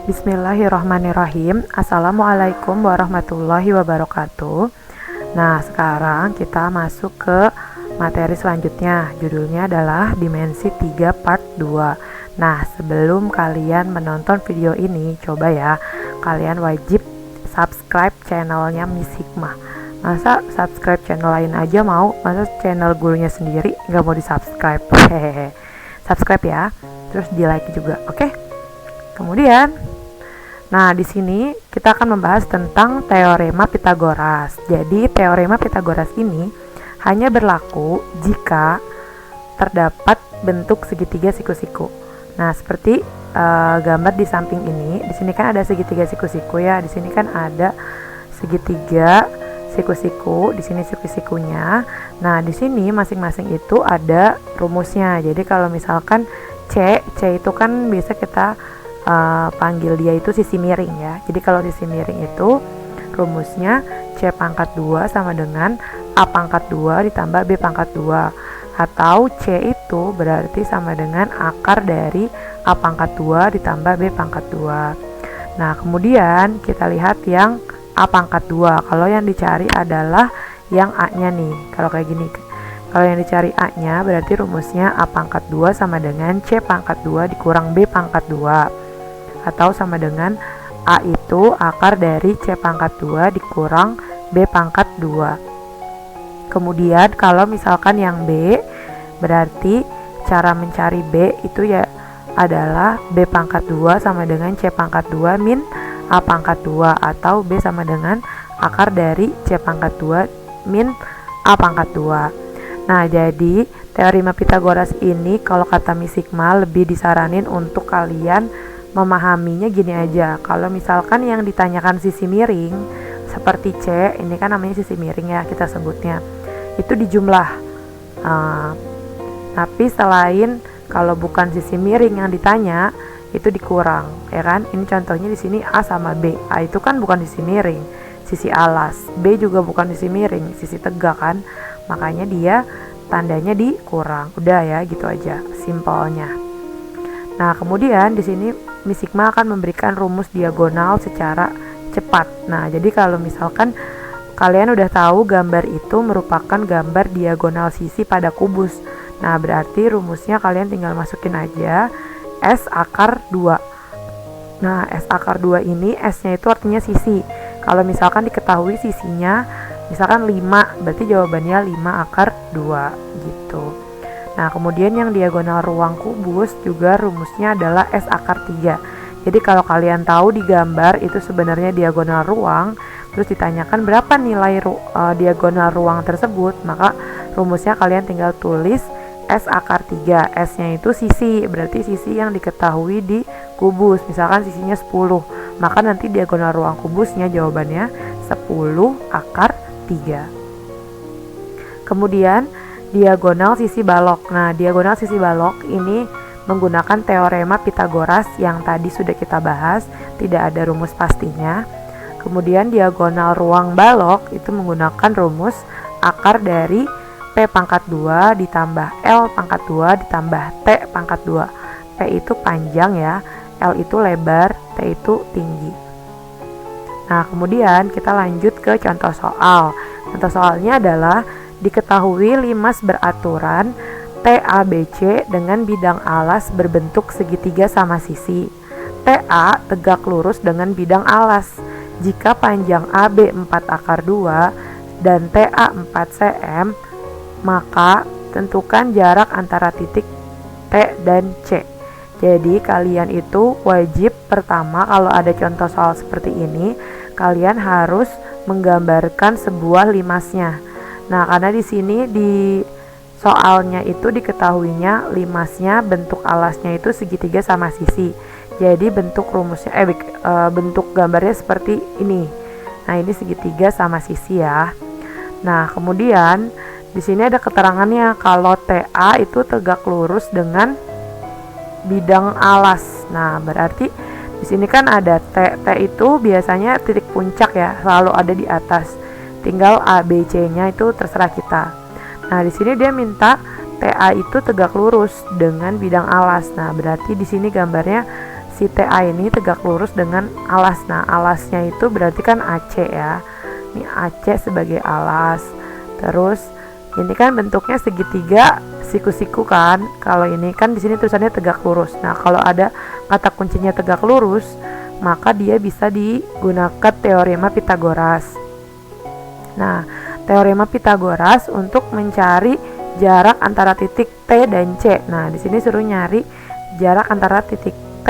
Bismillahirrahmanirrahim. Assalamualaikum warahmatullahi wabarakatuh. Nah, sekarang kita masuk ke materi selanjutnya. Judulnya adalah Dimensi 3 Part 2. Nah, sebelum kalian menonton video ini, coba ya, kalian wajib subscribe channelnya Miss Hikmah. Masa subscribe channel lain aja mau? Masa channel gurunya sendiri nggak mau di subscribe? Hehehe. Subscribe ya, terus di like juga, oke? Kemudian, nah di sini kita akan membahas tentang teorema Pitagoras. Jadi teorema Pitagoras ini hanya berlaku jika terdapat bentuk segitiga siku-siku. Nah, seperti gambar di samping ini. Di sini kan ada segitiga siku-siku ya. Di sini kan ada segitiga siku-siku. Di sini siku-sikunya. Nah, di sini masing-masing itu ada rumusnya. Jadi kalau misalkan C itu kan biasa kita panggil dia itu sisi miring ya. Jadi kalau sisi miring itu rumusnya C pangkat 2 sama dengan A pangkat 2 ditambah B pangkat 2, atau C itu berarti sama dengan akar dari A pangkat 2 ditambah B pangkat 2. Nah, kemudian kita lihat yang A pangkat 2. Kalau yang dicari adalah yang A-nya nih. Kalau kayak gini, kalau yang dicari A-nya berarti rumusnya A pangkat 2 sama dengan C pangkat 2 dikurang B pangkat 2, atau sama dengan A itu akar dari C pangkat 2 dikurang B pangkat 2. Kemudian kalau misalkan yang B, berarti cara mencari B itu ya adalah B pangkat 2 sama dengan C pangkat 2 min A pangkat 2, atau B sama dengan akar dari C pangkat 2 min A pangkat 2. Nah, jadi teorema Pitagoras ini kalau kata Miss Hikmah lebih disaranin untuk kalian memahaminya gini aja. Kalau misalkan yang ditanyakan sisi miring seperti C, ini kan namanya sisi miring ya kita sebutnya, itu dijumlah. Tapi selain kalau bukan sisi miring yang ditanya, itu dikurang, ya kan? Ini contohnya di sini A sama B. A itu kan bukan sisi miring, sisi alas. B juga bukan sisi miring, sisi tegak kan? Makanya dia tandanya dikurang. Udah ya, gitu aja simpelnya. Nah, kemudian di sini Miss Hikmah akan memberikan rumus diagonal secara cepat. Nah, jadi kalau misalkan kalian udah tahu gambar itu merupakan gambar diagonal sisi pada kubus. Nah, berarti rumusnya kalian tinggal masukin aja S akar 2. Nah, S akar 2 ini S-nya itu artinya sisi. Kalau misalkan diketahui sisinya misalkan 5, berarti jawabannya 5 akar 2 gitu. Nah, kemudian yang diagonal ruang kubus juga rumusnya adalah S akar 3. Jadi kalau kalian tahu di gambar itu sebenarnya diagonal ruang, terus ditanyakan berapa nilai diagonal ruang tersebut, maka rumusnya kalian tinggal tulis S akar 3. S-nya itu sisi, berarti sisi yang diketahui di kubus. Misalkan sisinya 10, maka nanti diagonal ruang kubusnya jawabannya 10 akar 3. Kemudian diagonal sisi balok. Nah, diagonal sisi balok ini menggunakan teorema Pitagoras yang tadi sudah kita bahas, tidak ada rumus pastinya. Kemudian diagonal ruang balok itu menggunakan rumus akar dari P pangkat 2 ditambah L pangkat 2 ditambah T pangkat 2. P itu panjang ya, L itu lebar, T itu tinggi. Nah, kemudian kita lanjut ke contoh soal. Contoh soalnya adalah diketahui limas beraturan TABC dengan bidang alas berbentuk segitiga sama sisi. TA tegak lurus dengan bidang alas. Jika panjang AB 4 akar 2 dan TA 4 cm, maka tentukan jarak antara titik T dan C. Jadi kalian itu wajib pertama kalau ada contoh soal seperti ini, kalian harus menggambarkan sebuah limasnya. Nah, karena di sini di soalnya itu diketahuinya limasnya bentuk alasnya itu segitiga sama sisi. Jadi bentuk rumusnya bentuk gambarnya seperti ini. Nah, ini segitiga sama sisi ya. Nah, kemudian di sini ada keterangannya kalau TA itu tegak lurus dengan bidang alas. Nah, berarti di sini kan ada T itu biasanya titik puncak ya, selalu ada di atas. Tinggal A, B, C-nya itu terserah kita. Nah, di sini dia minta TA itu tegak lurus dengan bidang alas. Nah, berarti di sini gambarnya si TA ini tegak lurus dengan alas. Nah, alasnya itu berarti kan AC ya. Ini AC sebagai alas. Terus ini kan bentuknya segitiga siku-siku kan. Kalau ini kan di sini tulisannya tegak lurus. Nah, kalau ada kata kuncinya tegak lurus, maka dia bisa digunakan teorema Pitagoras. Nah, teorema Pitagoras untuk mencari jarak antara titik T dan C. Nah, di sini suruh nyari jarak antara titik T,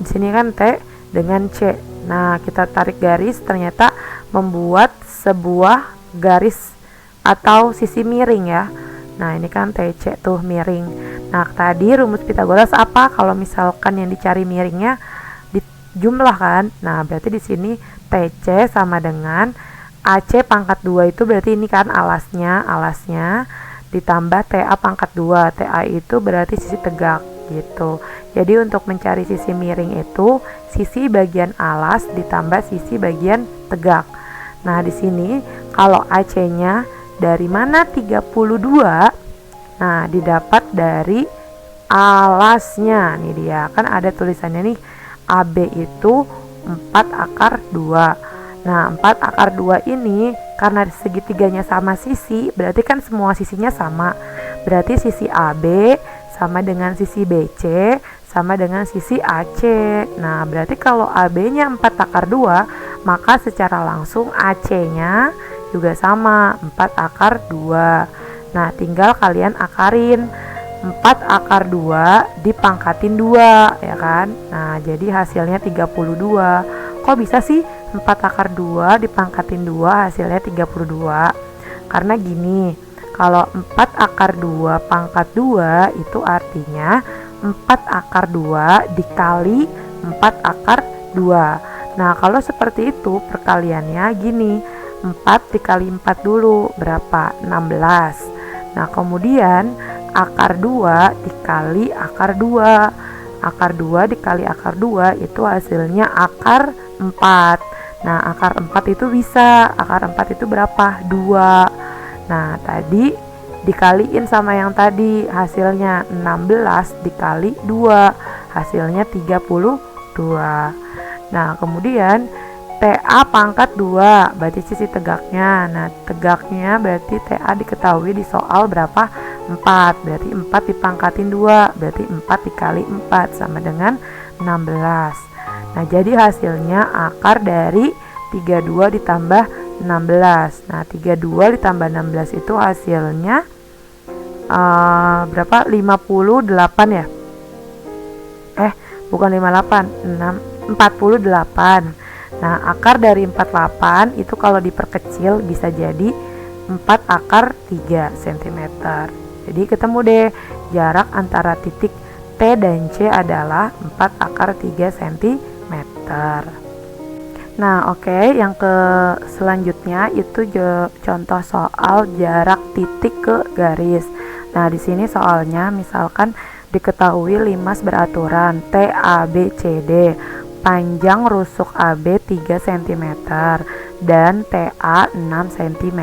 di sini kan T dengan C. Nah, kita tarik garis, ternyata membuat sebuah garis atau sisi miring ya. Nah, ini kan TC tuh miring. Nah, tadi rumus Pitagoras apa? Kalau misalkan yang dicari miringnya dijumlahkan. Nah, berarti di sini TC sama dengan AC pangkat 2 itu berarti ini kan alasnya ditambah TA pangkat 2. TA itu berarti sisi tegak gitu. Jadi untuk mencari sisi miring itu sisi bagian alas ditambah sisi bagian tegak. Nah, di sini kalau AC-nya dari mana 32? Nah, didapat dari alasnya. Nih dia, kan ada tulisannya nih AB itu 4/2. Nah, 4/2 ini karena segitiganya sama sisi, berarti kan semua sisinya sama. Berarti sisi AB sama dengan sisi BC sama dengan sisi AC. Nah, berarti kalau AB-nya 4/2, maka secara langsung AC-nya juga sama 4/2. Nah, tinggal kalian akarin 4/2 dipangkatin 2 ya kan. Nah, jadi hasilnya 32. Kok bisa sih 4/2 dipangkatin 2 hasilnya 32? Karena gini, kalau 4/2 pangkat 2 itu artinya 4/2 dikali 4/2. Nah, kalau seperti itu perkaliannya gini, 4 dikali 4 dulu berapa? 16. Nah, kemudian akar 2 dikali akar 2. Akar 2 dikali akar 2 itu hasilnya akar 4. Nah, akar 4 itu bisa. Akar 4 itu berapa? 2. Nah, tadi dikaliin sama yang tadi, hasilnya 16 dikali 2, hasilnya 32. Nah, kemudian TA pangkat 2 berarti sisi tegaknya. Nah, tegaknya berarti TA diketahui di soal berapa? 4. Berarti 4 dipangkatin 2 berarti 4 dikali 4 sama dengan 16. Nah, jadi hasilnya akar dari 32 ditambah 16. Nah, 32 ditambah 16 itu hasilnya berapa? 58 ya? Bukan 58, 48. Nah, akar dari 48 itu kalau diperkecil bisa jadi 4/3 cm. Jadi ketemu deh jarak antara titik T dan C adalah 4/3 cm. Nah, oke, yang ke selanjutnya itu contoh soal jarak titik ke garis. Nah, di sini soalnya misalkan diketahui limas beraturan TABCD, panjang rusuk AB 3 cm dan TA 6 cm.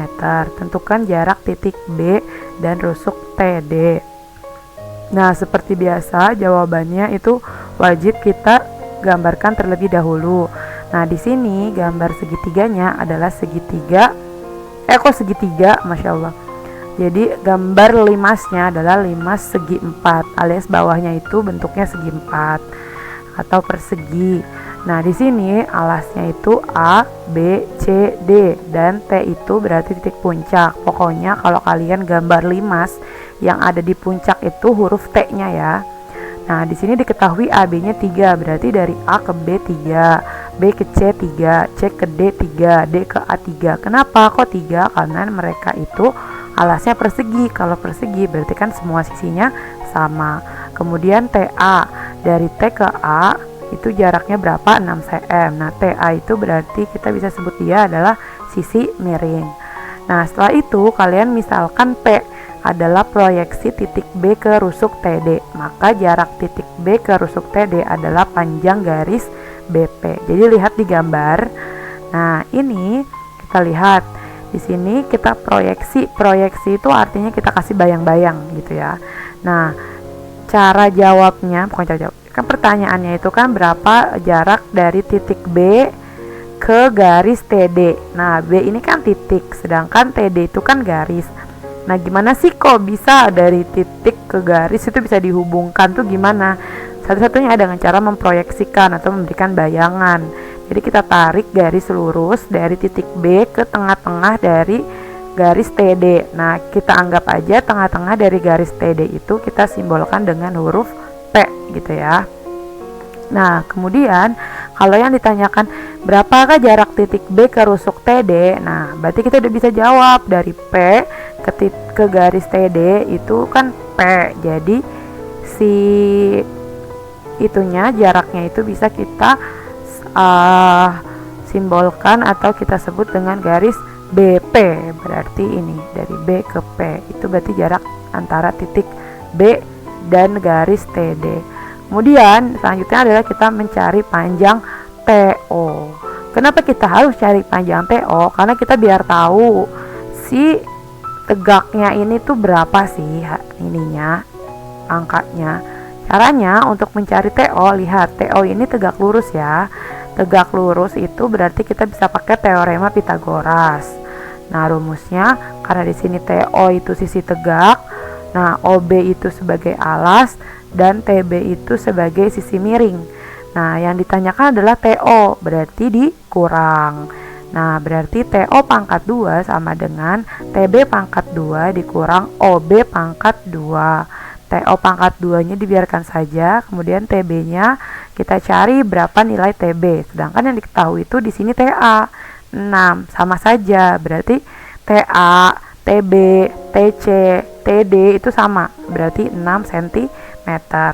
Tentukan jarak titik B dan rusuk TD. Nah, seperti biasa jawabannya itu wajib kita gambarkan terlebih dahulu. Nah, di sini gambar segitiganya adalah segitiga. Segitiga, Masya Allah. Jadi gambar limasnya adalah limas segi 4 alias bawahnya itu bentuknya segi 4 atau persegi. Nah, di sini alasnya itu A, B, C, D dan T itu berarti titik puncak. Pokoknya kalau kalian gambar limas yang ada di puncak itu huruf T-nya ya. Nah, di sini diketahui AB-nya 3, berarti dari A ke B 3, B ke C 3, C ke D 3, D ke A 3. Kenapa kok 3? Karena mereka itu alasnya persegi. Kalau persegi berarti kan semua sisinya sama. Kemudian TA, dari T ke A itu jaraknya berapa? 6 cm. Nah, TA itu berarti kita bisa sebut dia adalah sisi miring. Nah, setelah itu kalian misalkan P adalah proyeksi titik B ke rusuk TD, maka jarak titik B ke rusuk TD adalah panjang garis BP. Jadi lihat di gambar. Nah, ini kita lihat di sini kita proyeksi. Proyeksi itu artinya kita kasih bayang-bayang gitu ya. Nah, cara jawabnya, bukan cara jawab, Kan pertanyaannya itu kan berapa jarak dari titik B ke garis TD. Nah, B ini kan titik, sedangkan TD itu kan garis. Nah, gimana sih kok bisa dari titik ke garis itu bisa dihubungkan tuh gimana? Satu-satunya dengan cara memproyeksikan atau memberikan bayangan. Jadi kita tarik garis lurus dari titik B ke tengah-tengah dari garis TD. Nah, kita anggap aja tengah-tengah dari garis TD itu kita simbolkan dengan huruf P gitu ya. Nah, kemudian kalau yang ditanyakan berapakah jarak titik B ke rusuk TD? Nah, berarti kita udah bisa jawab dari P ke garis TD itu kan P. Jadi si itunya jaraknya itu bisa kita simbolkan atau kita sebut dengan garis BP. Berarti ini dari B ke P itu berarti jarak antara titik B dan garis TD. Kemudian selanjutnya adalah kita mencari panjang TO. Kenapa kita harus cari panjang TO? Karena kita biar tahu si tegaknya ini tuh berapa sih ininya, angkanya. Caranya untuk mencari TO, lihat TO ini tegak lurus ya. Tegak lurus itu berarti kita bisa pakai teorema Pitagoras. Nah, rumusnya karena di sini TO itu sisi tegak, nah OB itu sebagai alas dan TB itu sebagai sisi miring. Nah, yang ditanyakan adalah TO, berarti dikurang. Nah, berarti TO pangkat 2 sama dengan TB pangkat 2 dikurang OB pangkat 2. TO pangkat 2-nya dibiarkan saja, kemudian TB-nya kita cari berapa nilai TB. Sedangkan yang diketahui itu di sini TA 6, sama saja. Berarti TA, TB, TC, TD itu sama, berarti 6 cm.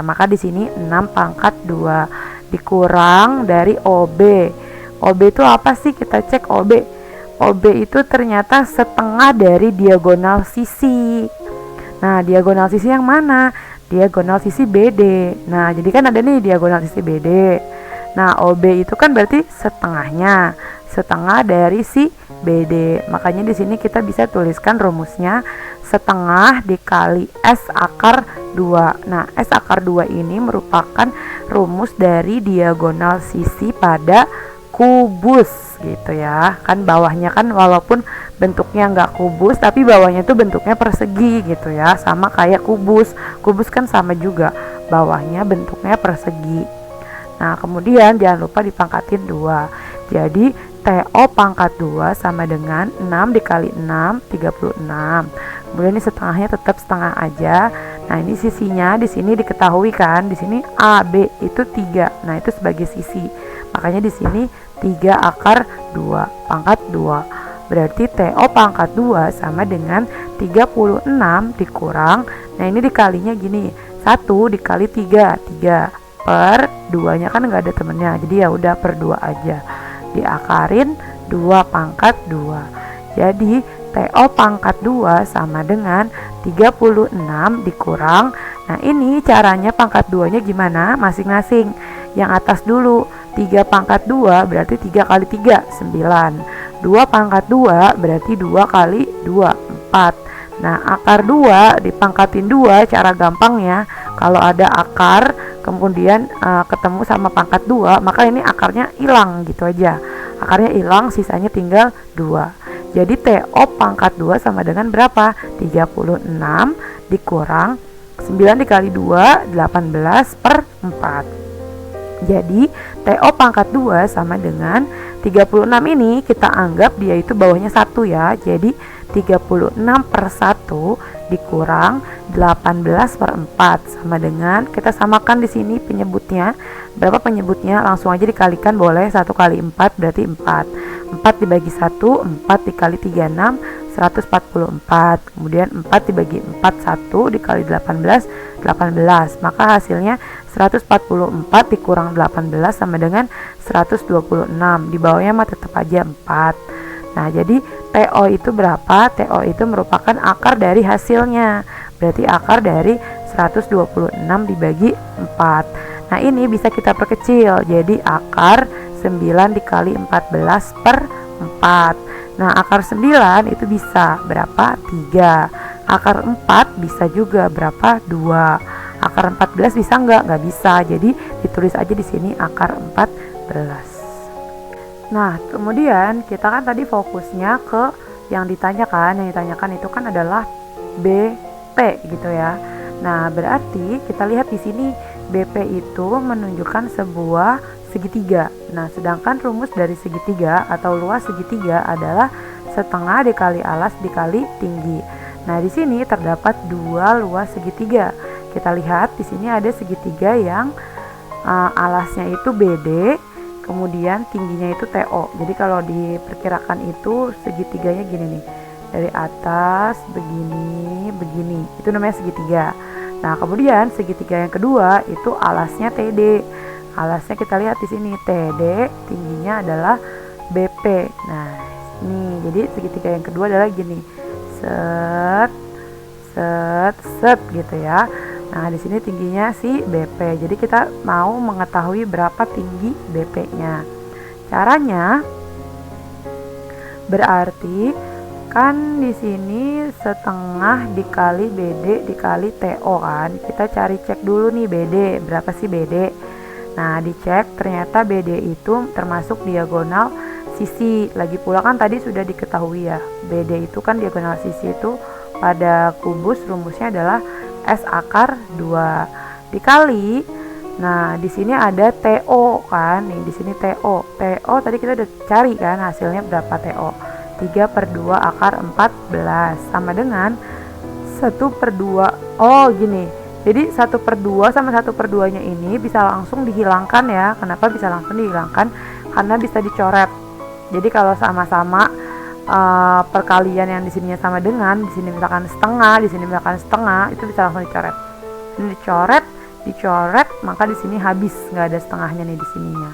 Maka di sini 6 pangkat 2 dikurang dari OB. OB itu apa sih? Kita cek OB. OB itu ternyata setengah dari diagonal sisi. Nah, diagonal sisi yang mana? Diagonal sisi BD. Nah, jadi kan ada nih diagonal sisi BD. Nah, OB itu kan berarti setengahnya, setengah dari si BD. Makanya di sini kita bisa tuliskan rumusnya setengah dikali S akar 2. Nah, S akar 2 ini merupakan rumus dari diagonal sisi pada kubus gitu ya. Kan bawahnya kan walaupun bentuknya nggak kubus tapi bawahnya tuh bentuknya persegi gitu ya, sama kayak kubus. Kubus kan sama juga, bawahnya bentuknya persegi. Nah, kemudian jangan lupa dipangkatin 2. Jadi TO pangkat 2 sama dengan 6 dikali 6 36. Kemudian ini setengahnya tetap setengah aja. Nah, ini sisinya di sini diketahui kan, di sini AB itu 3. Nah, itu sebagai sisi. Makanya di sini 3 akar 2 pangkat 2. Berarti TO pangkat 2 sama dengan 36 dikurang. Nah, ini dikalinya gini. 1 dikali 3. 3 per 2-nya kan nggak ada temennya. Jadi ya udah per 2 aja. Diakarin 2 pangkat 2. Jadi TO pangkat 2 sama dengan 36 dikurang. Nah, ini caranya pangkat 2-nya gimana? Masing-masing. Yang atas dulu. 3 pangkat 2 berarti 3 kali 3 9. 2 pangkat 2 berarti 2 kali 2 4. Nah, akar 2 dipangkatin 2 cara gampangnya. Kalau ada akar kemudian ketemu sama pangkat 2, maka ini akarnya hilang gitu aja. Akarnya hilang, sisanya tinggal 2. Jadi TO pangkat 2 sama dengan berapa? 36 dikurang 9 dikali 2 18 per 4. Jadi TO pangkat 2 sama dengan 36 ini kita anggap dia itu bawahnya 1 ya. Jadi 36 per 1 dikurang 18 per 4 sama dengan, kita samakan di sini penyebutnya. Berapa penyebutnya? Langsung aja dikalikan boleh. 1 kali 4 berarti 4. 4 dibagi 1, 4 dikali 36 144. Kemudian 4 dibagi 4 1 dikali 18 18. Maka hasilnya 144 dikurang 18 sama dengan 126. Di bawahnya mah tetap aja 4. Nah, jadi TO itu berapa? TO itu merupakan akar dari hasilnya. Berarti akar dari 126 dibagi 4. Nah, ini bisa kita perkecil. Jadi akar 9 dikali 14 per 4. Nah, akar 9 itu bisa berapa? 3. Akar 4 bisa juga berapa? 2. Akar 14 bisa nggak bisa. Jadi ditulis aja di sini akar 14. Nah, kemudian kita kan tadi fokusnya ke yang ditanyakan. Yang ditanyakan itu kan adalah BP gitu ya. Nah, berarti kita lihat di sini BP itu menunjukkan sebuah segitiga. Nah, sedangkan rumus dari segitiga atau luas segitiga adalah setengah dikali alas dikali tinggi. Nah, di sini terdapat dua luas segitiga. Kita lihat di sini ada segitiga yang alasnya itu BD, kemudian tingginya itu TO. Jadi kalau diperkirakan itu segitiganya gini nih, dari atas begini begini, itu namanya segitiga. Nah, kemudian segitiga yang kedua itu alasnya TD. Alasnya kita lihat di sini TD, tingginya adalah BP. Nah, ini jadi segitiga yang kedua adalah gini, set set set gitu ya. Nah, di sini tingginya si BP. Jadi kita mau mengetahui berapa tinggi BP-nya. Caranya berarti kan di sini setengah dikali BD dikali TO kan. Kita cari cek dulu nih BD, berapa sih BD? Nah, dicek ternyata BD itu termasuk diagonal sisi. Lagi pula kan tadi sudah diketahui ya, BD itu kan diagonal sisi itu pada kubus rumusnya adalah S akar 2 dikali. Nah, di sini ada TO kan. Nih, di sini TO. TO tadi kita udah cari kan hasilnya berapa TO. 3/2 akar 14 sama dengan 1/2. Oh, gini. Jadi 1/2 sama 1/2-nya ini bisa langsung dihilangkan ya. Kenapa bisa langsung dihilangkan? Karena bisa dicoret. Jadi kalau sama-sama perkalian yang di sininya sama dengan, di sini misalkan setengah, di sini misalkan setengah, itu bisa langsung dicoret. Ini dicoret, maka di sini habis, nggak ada setengahnya nih di sininya.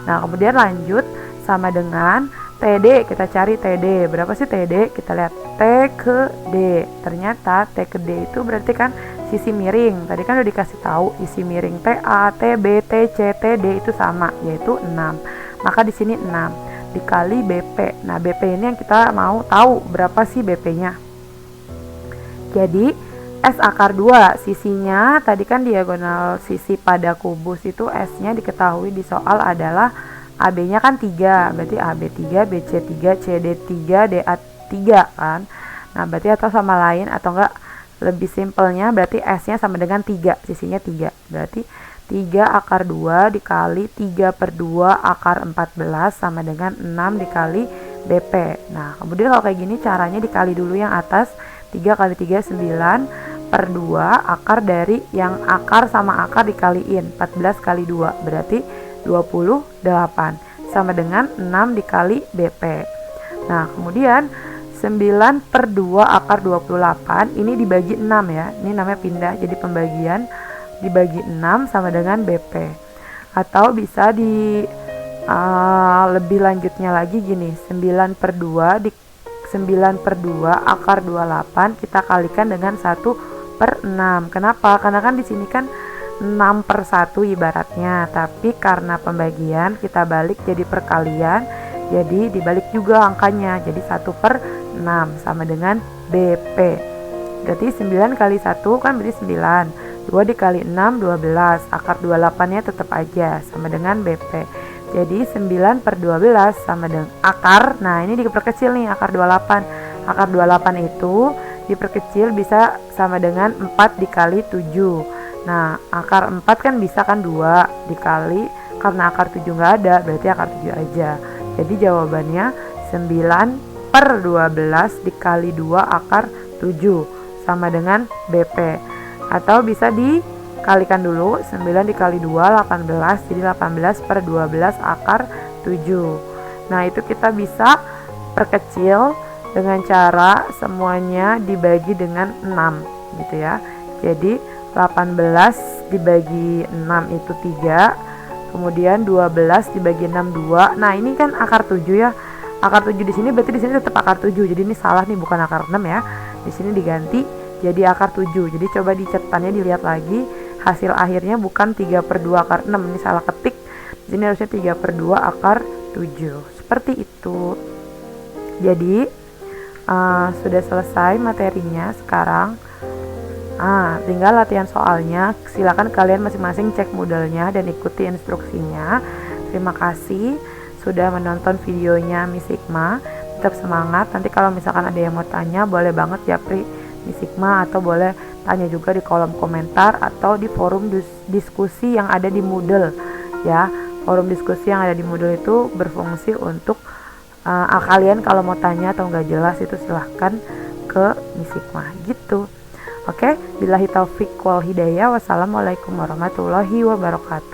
Nah, kemudian lanjut sama dengan TD. Kita cari TD. Berapa sih TD? Kita lihat T ke D. Ternyata T ke D itu berarti kan sisi miring. Tadi kan udah dikasih tahu isi miring TA, TB, TC, TD itu sama, yaitu 6. Maka di sini 6 dikali BP. Nah, BP ini yang kita mau tahu berapa sih BP-nya. Jadi S akar 2 sisinya tadi kan diagonal sisi pada kubus itu S-nya diketahui di soal adalah AB-nya kan 3. Berarti AB 3, BC 3, CD 3, DA 3 kan. Nah, berarti atau sama lain atau enggak lebih simpelnya berarti S-nya sama dengan 3, sisinya 3. Berarti 3 akar 2 dikali 3/2 akar 14 sama dengan 6 dikali BP. Nah, kemudian kalau kayak gini caranya dikali dulu yang atas. 3 kali 3 9/2 akar dari yang akar sama akar dikaliin 14 kali 2 berarti 28 sama dengan 6 dikali BP. Nah, kemudian 9/2 akar 28 ini dibagi 6 ya. Ini namanya pindah jadi pembagian, dibagi 6 sama dengan BP. Atau bisa di lebih lanjutnya lagi gini, 9/2 akar 28 kita kalikan dengan 1/6. Kenapa? Karena kan di sini kan 6/1 ibaratnya, tapi karena pembagian kita balik jadi perkalian, jadi dibalik juga angkanya, jadi 1/6 sama dengan BP. Berarti 9 kali 1 kan berarti 9. 2 dikali 6 12. Akar 28-nya tetap aja sama dengan BP. Jadi 9/12 sama dengan akar. Nah, ini diperkecil nih akar 28. Akar 28 itu diperkecil bisa sama dengan 4 dikali 7. Nah, akar 4 kan bisa kan 2 dikali, karena akar 7 nggak ada, berarti akar 7 aja. Jadi jawabannya 9/12 dikali 2 akar 7 sama dengan BP. Atau bisa dikalikan dulu, 9 dikali 2 18, jadi 18/12 akar 7. Nah, itu kita bisa perkecil dengan cara semuanya dibagi dengan 6 gitu ya. Jadi 18 dibagi 6 itu 3, kemudian 12 dibagi 6 2. Nah, ini kan akar 7 ya. Akar 7 di sini berarti di sini tetap akar 7. Jadi ini salah nih, bukan akar 6 ya. Di sini diganti jadi akar 7. Jadi coba di catatannya dilihat lagi, hasil akhirnya bukan 3/2 akar 6. Ini salah ketik. Di sini harusnya 3/2 akar 7. Seperti itu. Jadi sudah selesai materinya. Sekarang Tinggal latihan soalnya. Silakan kalian masing-masing cek Moodle-nya dan ikuti instruksinya. Terima kasih sudah menonton videonya Miss Hikmah. Tetap semangat. Nanti kalau misalkan ada yang mau tanya, boleh banget japri Miss Hikmah, atau boleh tanya juga di kolom komentar atau di forum diskusi yang ada di Moodle ya. Forum diskusi yang ada di Moodle itu berfungsi untuk kalian kalau mau tanya atau nggak jelas itu silahkan ke Miss Hikmah gitu. Oke, billahi taufik wal hidayah. Wassalamualaikum warahmatullahi wabarakatuh.